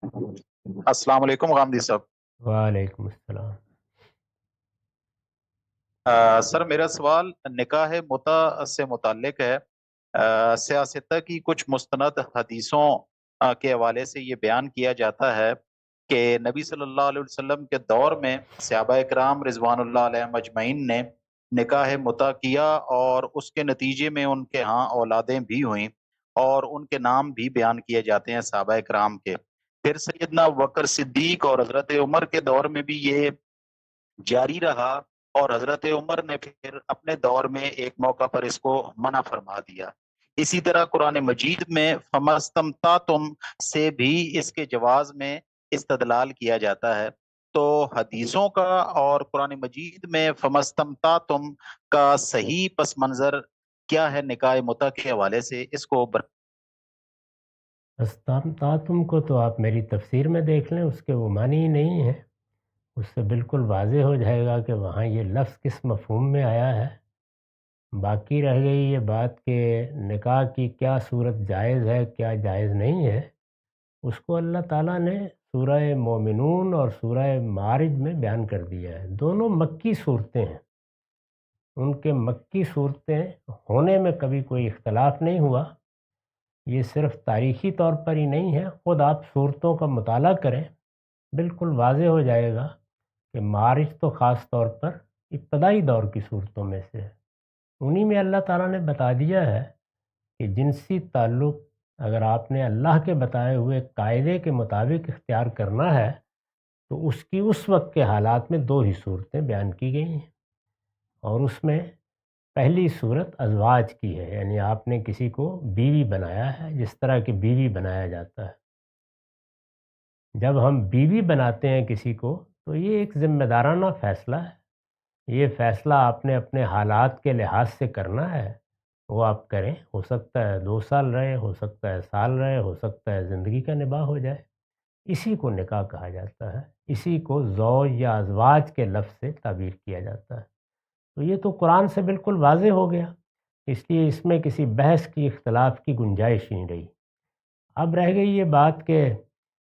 السلام علیکم غامدی صاحب۔ وعلیکم السلام۔ سر میرا سوال نکاح متع سے متعلق ہے۔ سیاستہ کی کچھ مستند حدیثوں کے حوالے سے یہ بیان کیا جاتا ہے کہ نبی صلی اللہ علیہ وسلم کے دور میں صحابہ کرام رضوان اللہ علیہم اجمعین نے نکاح متع کیا اور اس کے نتیجے میں ان کے ہاں اولادیں بھی ہوئیں اور ان کے نام بھی بیان کیے جاتے ہیں صحابہ کرام کے۔ پھر سیدنا بکر صدیق اور حضرت عمر کے دور میں بھی یہ جاری رہا، اور حضرت عمر نے پھر اپنے دور میں ایک موقع پر اس کو منع فرما دیا۔ اسی طرح قرآن مجید میں فمستمتعتم سے بھی اس کے جواز میں استدلال کیا جاتا ہے۔ تو حدیثوں کا اور قرآن مجید میں فمستمتعتم کا صحیح پس منظر کیا ہے نکاح متع کے حوالے سے، اس کو استمتعتم کو تو آپ میری تفسیر میں دیکھ لیں، اس کے وہ معنی ہی نہیں ہے۔ اس سے بالکل واضح ہو جائے گا کہ وہاں یہ لفظ کس مفہوم میں آیا ہے۔ باقی رہ گئی یہ بات کہ نکاح کی کیا صورت جائز ہے کیا جائز نہیں ہے، اس کو اللہ تعالیٰ نے سورہ مومنون اور سورہ معارج میں بیان کر دیا ہے۔ دونوں مکی صورتیں ہیں، ان کے مکی صورتیں ہونے میں کبھی کوئی اختلاف نہیں ہوا۔ یہ صرف تاریخی طور پر ہی نہیں ہے، خود آپ صورتوں کا مطالعہ کریں، بالکل واضح ہو جائے گا کہ معارج تو خاص طور پر ابتدائی دور کی صورتوں میں سے ہے۔ انہی میں اللہ تعالیٰ نے بتا دیا ہے کہ جنسی تعلق اگر آپ نے اللہ کے بتائے ہوئے قاعدے کے مطابق اختیار کرنا ہے تو اس کی اس وقت کے حالات میں دو ہی صورتیں بیان کی گئی ہیں، اور اس میں پہلی صورت ازواج کی ہے، یعنی آپ نے کسی کو بیوی بنایا ہے جس طرح کہ بیوی بنایا جاتا ہے۔ جب ہم بیوی بناتے ہیں کسی کو تو یہ ایک ذمہ دارانہ فیصلہ ہے، یہ فیصلہ آپ نے اپنے حالات کے لحاظ سے کرنا ہے، وہ آپ کریں۔ ہو سکتا ہے 2 سال رہے، ہو سکتا ہے سال رہے، ہو سکتا ہے زندگی کا نباہ ہو جائے۔ اسی کو نکاح کہا جاتا ہے، اسی کو زوج یا ازواج کے لفظ سے تعبیر کیا جاتا ہے۔ تو یہ تو قرآن سے بالکل واضح ہو گیا، اس لیے اس میں کسی بحث کی اختلاف کی گنجائش نہیں رہی۔ اب رہ گئی یہ بات کہ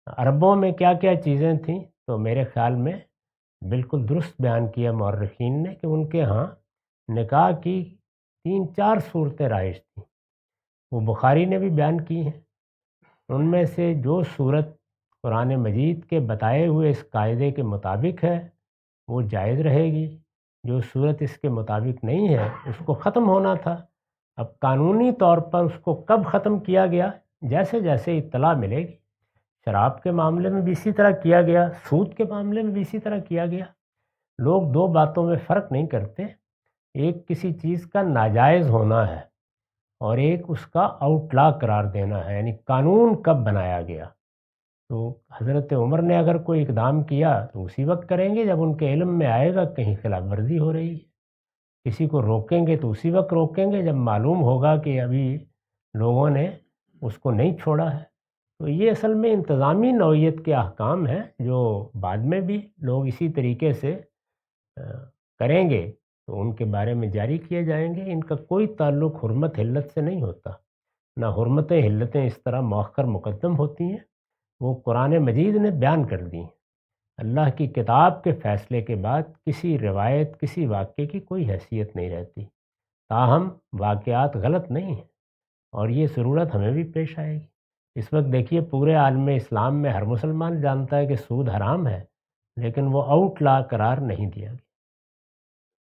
عربوں میں کیا کیا چیزیں تھیں، تو میرے خیال میں بالکل درست بیان کیا مورخین نے کہ ان کے ہاں نکاح کی 3-4 صورتیں رائج تھیں، وہ بخاری نے بھی بیان کی ہیں۔ ان میں سے جو صورت قرآن مجید کے بتائے ہوئے اس قاعدے کے مطابق ہے وہ جائز رہے گی، جو صورت اس کے مطابق نہیں ہے اس کو ختم ہونا تھا۔ اب قانونی طور پر اس کو کب ختم کیا گیا، جیسے جیسے اطلاع ملے گی۔ شراب کے معاملے میں بھی اسی طرح کیا گیا، سود کے معاملے میں بھی اسی طرح کیا گیا۔ لوگ دو باتوں میں فرق نہیں کرتے، ایک کسی چیز کا ناجائز ہونا ہے اور ایک اس کا آؤٹلا قرار دینا ہے، یعنی قانون کب بنایا گیا۔ تو حضرت عمر نے اگر کوئی اقدام کیا تو اسی وقت کریں گے جب ان کے علم میں آئے گا کہیں خلاف ورزی ہو رہی ہے۔ کسی کو روکیں گے تو اسی وقت روکیں گے جب معلوم ہوگا کہ ابھی لوگوں نے اس کو نہیں چھوڑا ہے۔ تو یہ اصل میں انتظامی نوعیت کے احکام ہیں جو بعد میں بھی لوگ اسی طریقے سے کریں گے تو ان کے بارے میں جاری کیے جائیں گے۔ ان کا کوئی تعلق حرمت حلت سے نہیں ہوتا، نہ حرمتیں حلتیں اس طرح مؤخر مقدم ہوتی ہیں، وہ قرآن مجید نے بیان کر دی ہیں۔ اللہ کی کتاب کے فیصلے کے بعد کسی روایت کسی واقعے کی کوئی حیثیت نہیں رہتی، تاہم واقعات غلط نہیں ہیں اور یہ ضرورت ہمیں بھی پیش آئے گی۔ اس وقت دیکھیے پورے عالم اسلام میں ہر مسلمان جانتا ہے کہ سود حرام ہے، لیکن وہ آؤٹ لا قرار نہیں دیا گیا۔